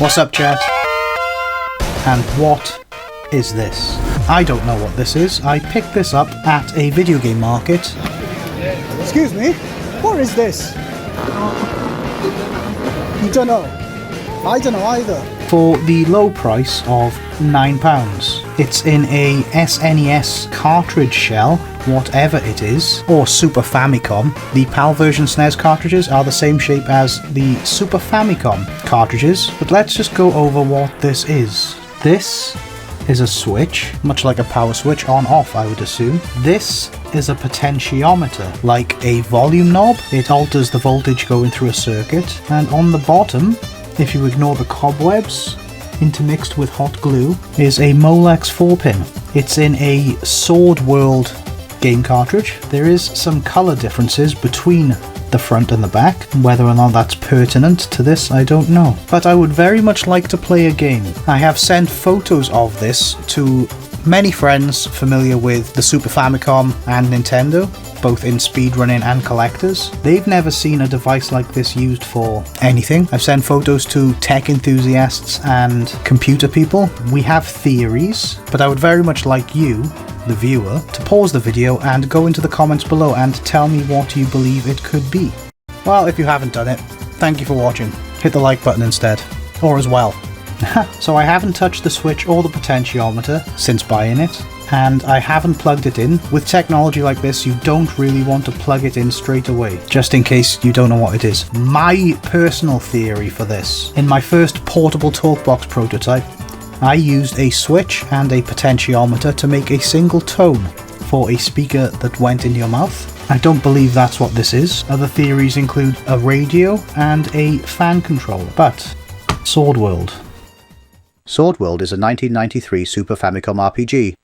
What's up, chat? And what is this? I don't know what this is. I picked this up at a video game market. Excuse me, what is this? You don't know. I don't know either. For the low price of £9. It's in a SNES cartridge shell, whatever it is, or Super Famicom. The PAL version SNES cartridges are the same shape as the Super Famicom cartridges, but let's just go over what this is. This is a switch, much like a power switch, on-off I would assume. This is a potentiometer, like a volume knob. It alters the voltage going through a circuit, and on the bottom, if you ignore the cobwebs intermixed with hot glue, is a Molex 4-pin. It's in a Sword World game cartridge. There is some colour differences between the front and the back. Whether or not that's pertinent to this, I don't know. But I would very much like to play a game. I have sent photos of this to many friends familiar with the Super Famicom and Nintendo, both in speedrunning and collectors. They've never seen a device like this used for anything. I've sent photos to tech enthusiasts and computer people. We have theories, but I would very much like you, the viewer, to pause the video and go into the comments below and tell me what you believe it could be. Well, if you haven't done it, thank you for watching. Hit the like button instead, or as well. So I haven't touched the switch or the potentiometer since buying it, and I haven't plugged it in. With technology like this, you don't really want to plug it in straight away, just in case you don't know what it is. My personal theory for this: in my first portable talkbox prototype, I used a switch and a potentiometer to make a single tone for a speaker that went in your mouth. I don't believe that's what this is. Other theories include a radio and a fan controller, but Sword World. Sword World is a 1993 Super Famicom RPG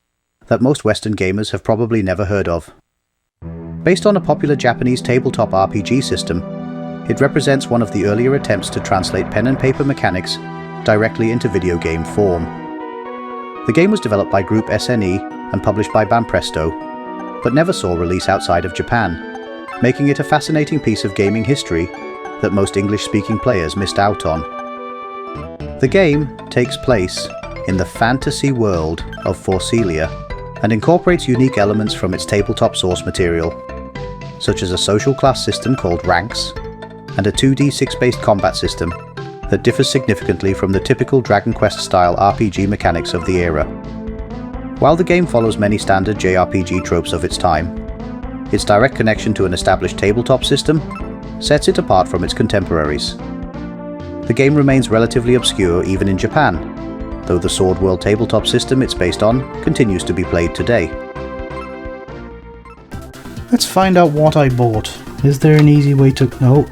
that most Western gamers have probably never heard of. Based on a popular Japanese tabletop RPG system, it represents one of the earlier attempts to translate pen and paper mechanics directly into video game form. The game was developed by Group SNE and published by Banpresto, but never saw release outside of Japan, making it a fascinating piece of gaming history that most English-speaking players missed out on. The game takes place in the fantasy world of Forcelia and incorporates unique elements from its tabletop source material, such as a social class system called Ranks and a 2d6-based combat system that differs significantly from the typical Dragon Quest-style RPG mechanics of the era. While the game follows many standard JRPG tropes of its time, its direct connection to an established tabletop system sets it apart from its contemporaries. The game remains relatively obscure even in Japan, though the Sword World tabletop system it's based on continues to be played today. Let's find out what I bought. Is there an easy way to... No,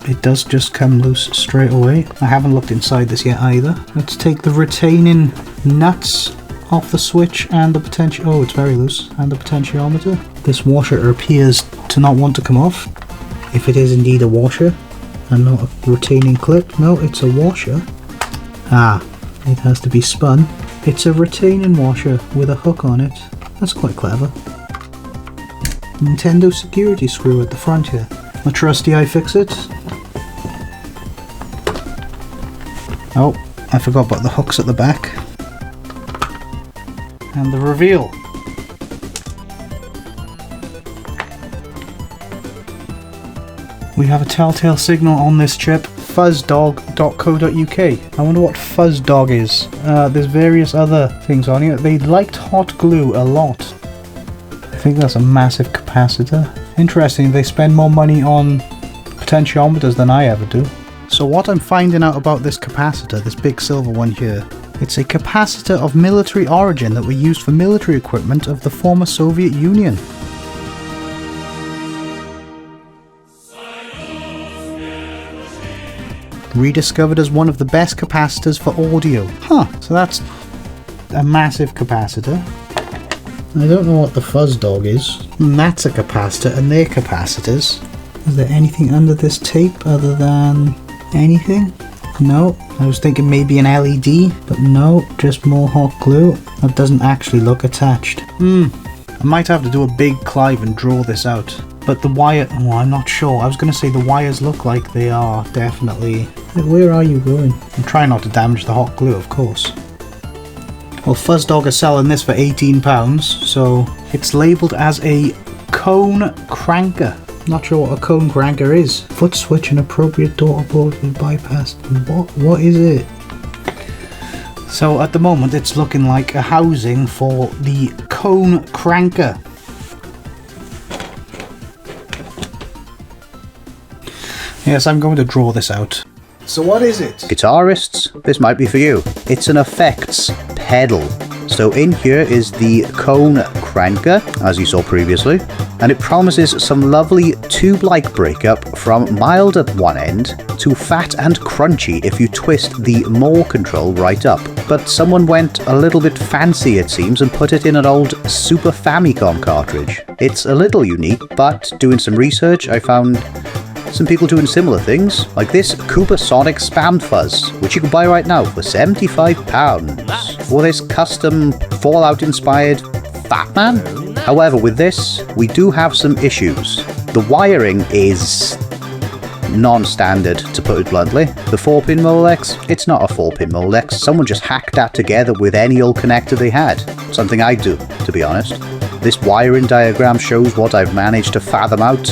it does just come loose straight away. I haven't looked inside this yet either. Let's take the retaining nuts off the switch and the potential... Oh, it's very loose. And the potentiometer. This washer appears to not want to come off. If it is indeed a washer and not a retaining clip. No, it's a washer. Ah, it has to be spun. It's a retaining washer with a hook on it. That's quite clever. Nintendo security screw at the front here. A trusty iFixit. Oh, I forgot about the hooks at the back. And the reveal. We have a telltale signal on this chip, fuzzdog.co.uk. I wonder what fuzzdog is. There's various other things on here. They liked hot glue a lot. I think that's a massive capacitor. Interesting, they spend more money on potentiometers than I ever do. So what I'm finding out about this capacitor, this big silver one here, it's a capacitor of military origin that were used for military equipment of the former Soviet Union. Rediscovered as one of the best capacitors for audio. Huh, so that's a massive capacitor. I don't know what the fuzzdog is. And that's a capacitor, and they're capacitors. Is there anything under this tape other than anything? No. I was thinking maybe an LED, but no, just more hot glue. That doesn't actually look attached. I might have to do a big Clive and draw this out. But the wire... Oh, I'm not sure. I was going to say the wires look like they are definitely... Where are you going? I'm trying not to damage the hot glue, of course. Well, Fuzzdog are selling this for £18, so it's labelled as a cone cranker. Not sure what a cone cranker is. Foot switch and appropriate daughter port will be bypassed. What is it? So at the moment it's looking like a housing for the cone cranker. Yes, I'm going to draw this out. So what is it? Guitarists, this might be for you. It's an effects pedal. So in here is the cone cranker, as you saw previously, and it promises some lovely tube-like breakup from mild at one end to fat and crunchy if you twist the more control right up. But someone went a little bit fancy, it seems, and put it in an old Super Famicom cartridge. It's a little unique, but doing some research I found some people doing similar things, like this Koopa Sonic Spam Fuzz, which you can buy right now for £75 for this custom Fallout-inspired Fat Man. However, with this, we do have some issues. The wiring is non-standard, to put it bluntly. The 4-pin Molex, it's not a 4-pin Molex. Someone just hacked that together with any old connector they had. Something I'd do, to be honest. This wiring diagram shows what I've managed to fathom out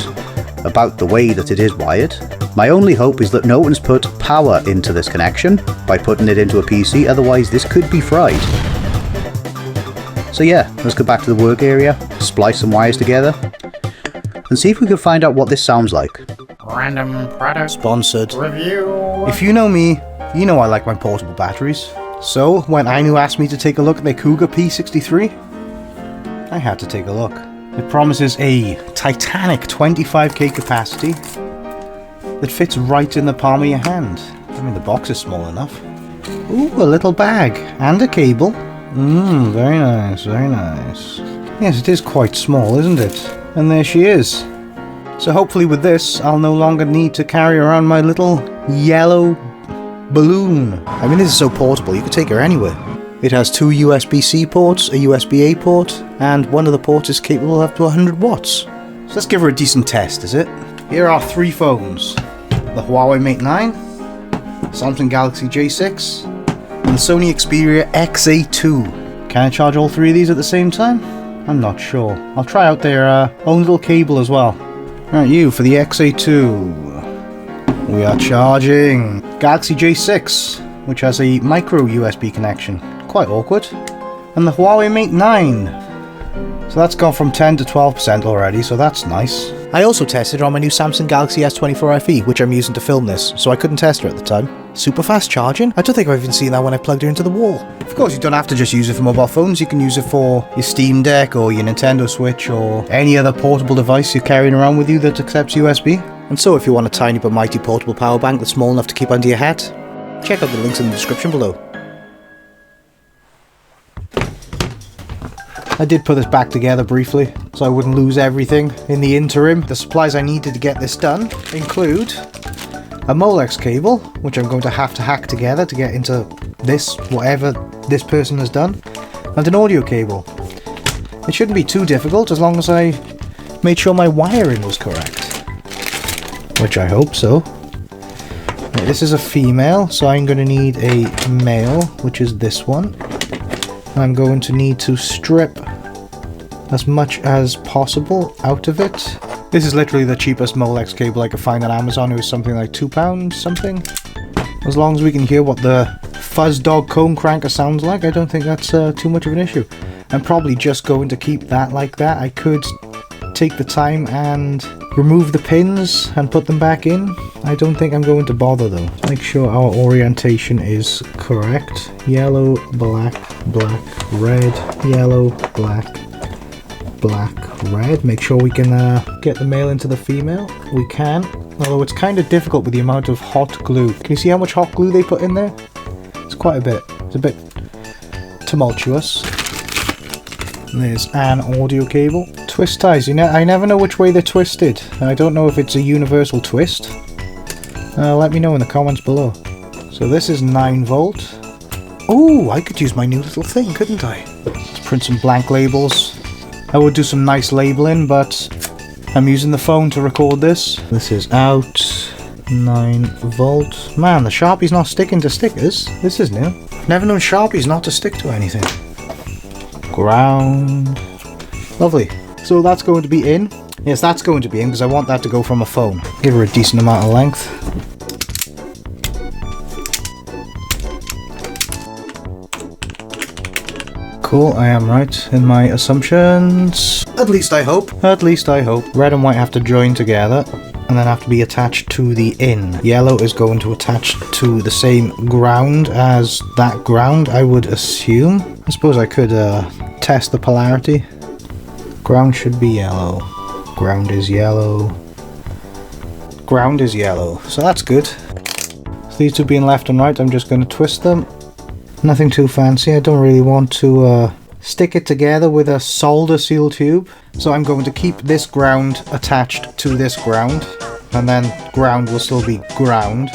about the way that it is wired. My only hope is that no one's put power into this connection by putting it into a PC, otherwise this could be fried. So yeah, let's go back to the work area, splice some wires together, and see if we can find out what this sounds like. Random product Sponsored. review. If you know me, you know I like my portable batteries. So when Ainu asked me to take a look at their Cougar P63, I had to take a look. It promises a titanic 25k capacity that fits right in the palm of your hand. I mean, the box is small enough. Ooh, a little bag and a cable. Very nice, very nice. Yes, it is quite small, isn't it? And there she is. So hopefully with this, I'll no longer need to carry around my little yellow balloon. I mean, this is so portable, you could take her anywhere. It has two USB-C ports, a USB-A port, and one of the ports is capable of up to 100 watts. So let's give her a decent test, is it? Here are three phones. The Huawei Mate 9, Samsung Galaxy J6, and the Sony Xperia XA2. Can I charge all three of these at the same time? I'm not sure. I'll try out their own little cable as well. Right, you, for the XA2. We are charging Galaxy J6, which has a micro USB connection. Quite awkward. And the Huawei Mate 9. So that's gone from 10 to 12% already, so that's nice. I also tested on my new Samsung Galaxy S24 FE, which I'm using to film this, so I couldn't test her at the time. Super fast charging? I don't think I've even seen that when I plugged her into the wall. Of course, you don't have to just use it for mobile phones, you can use it for your Steam Deck or your Nintendo Switch or any other portable device you're carrying around with you that accepts USB. And so if you want a tiny but mighty portable power bank that's small enough to keep under your hat, check out the links in the description below. I did put this back together briefly, so I wouldn't lose everything in the interim. The supplies I needed to get this done include a Molex cable, which I'm going to have to hack together to get into this, whatever this person has done, and an audio cable. It shouldn't be too difficult as long as I made sure my wiring was correct, which I hope so. Right, this is a female, so I'm going to need a male, which is this one. I'm going to need to strip as much as possible out of it. This is literally the cheapest Molex cable I could find on Amazon. It was something like £2 something. As long as we can hear what the Fuzzdog cone cranker sounds like, I don't think that's too much of an issue. I'm probably just going to keep that like that. I could take the time and remove the pins and put them back in. I don't think I'm going to bother though. Make sure our orientation is correct. Yellow, black, black, red, yellow, black, black, red. Make sure we can get the male into the female. We can, although it's kind of difficult with the amount of hot glue. Can you see how much hot glue they put in there? It's quite a bit. It's a bit tumultuous. There's an audio cable. Twist ties. I never know which way they're twisted. I don't know if it's a universal twist. Let me know in the comments below. So this is 9 volt. Oh, I could use my new little thing, couldn't I? Let's print some blank labels. I would do some nice labeling, but I'm using the phone to record this. This is out. 9 volt. Man, the Sharpie's not sticking to stickers. This is new. Never known Sharpies not to stick to anything. Ground. Lovely. So that's going to be in. Yes, that's going to be in because I want that to go from a phone. Give her a decent amount of length. Cool, I am right in my assumptions. At least I hope. At least I hope. Red and white have to join together and then have to be attached to the in. Yellow is going to attach to the same ground as that ground, I would assume. I suppose I could test the polarity. Ground should be yellow. Ground is yellow. Ground is yellow. So that's good. So these two being left and right, I'm just going to twist them. Nothing too fancy. I don't really want to stick it together with a solder seal tube. So I'm going to keep this ground attached to this ground. And then ground will still be ground.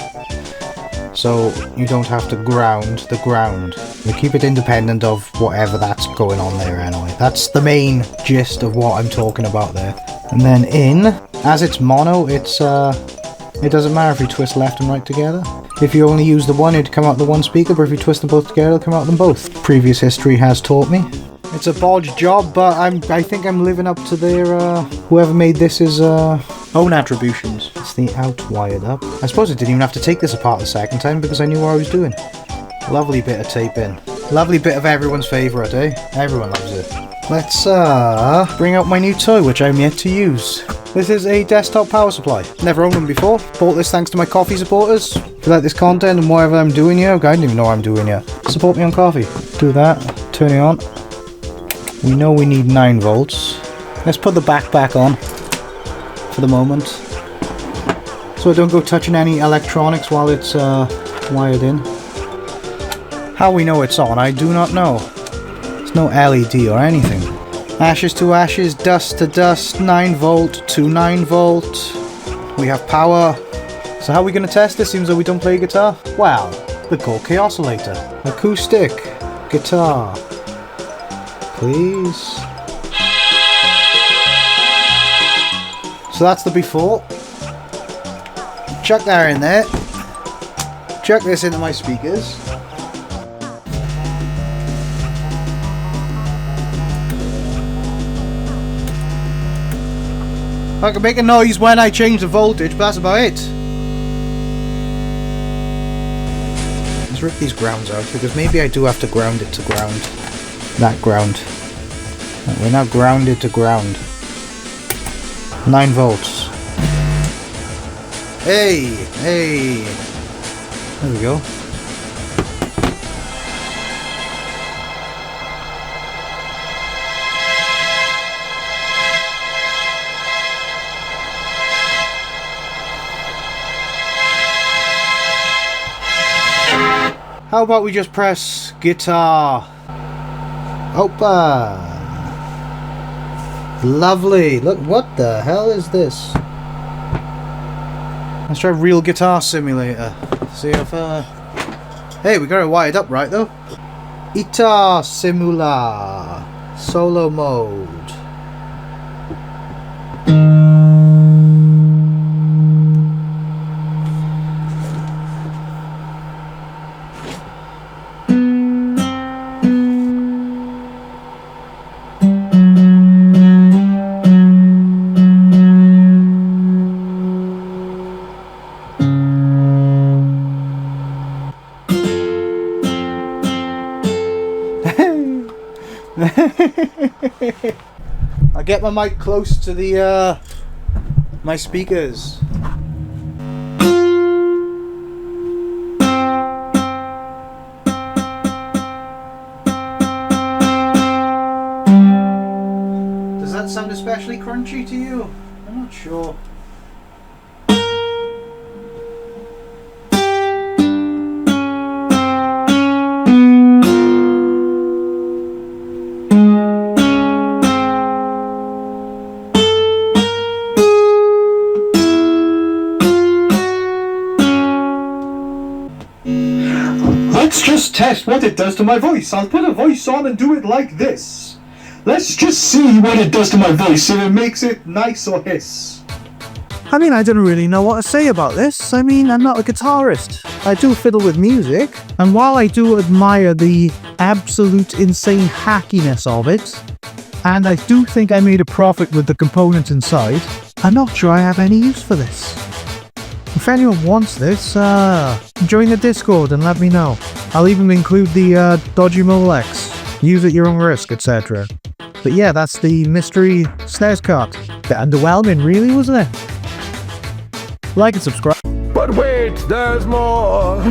So you don't have to ground the ground. You keep it independent of whatever that's going on there anyway. That's the main gist of what I'm talking about there. And then in, as it's mono, it doesn't matter if you twist left and right together. If you only use the one, it'd come out the one speaker, but if you twist them both together, it'll come out them both. Previous history has taught me. It's a bodge job, but I think I'm living up to their, whoever made this is, own attributions. It's the out wired up. I suppose I didn't even have to take this apart the second time because I knew what I was doing. Lovely bit of tape in. Lovely bit of everyone's favourite, eh? Everyone loves it. Let's, bring out my new toy, which I'm yet to use. This is a desktop power supply. Never owned one before. Bought this thanks to my coffee supporters. If you like this content and whatever I'm doing here, I don't even know what I'm doing here. Support me on coffee. Do that. Turn it on. We know we need 9 volts. Let's put the back on for the moment. So I don't go touching any electronics while it's wired in. How we know it's on, I do not know. There's no LED or anything. Ashes to ashes, dust to dust, 9 volt to 9 volt. We have power. So how are we going to test this? Seems like we don't play guitar. Wow, the Gorky oscillator. Acoustic. Guitar. Please. So that's the before. Chuck that in there. Chuck this into my speakers. I can make a noise when I change the voltage, but that's about it. Let's rip these grounds out, because maybe I do have to ground it to ground. That ground. We're now grounded to ground. 9 volts. Hey! Hey! There we go. How about we just press guitar? Opa! Lovely! Look, what the hell is this? Let's try Real Guitar Simulator. See if, hey, we got it wired up right though. Guitar Simula. Solo mode. I'll get my mic close to the my speakers. Does that sound especially crunchy to you? I'm not sure. Let's just test what it does to my voice. I'll put a voice on and do it like this. Let's just see what it does to my voice, if it makes it nice or hiss. I mean, I don't really know what to say about this. I mean, I'm not a guitarist. I do fiddle with music, and while I do admire the absolute insane hackiness of it, and I do think I made a profit with the components inside, I'm not sure I have any use for this. If anyone wants this, join the Discord and let me know. I'll even include the dodgy Molex. Use at your own risk, etc. But yeah, that's the mystery SNES cart. Bit underwhelming, really, wasn't it? Like and subscribe. But wait, there's more.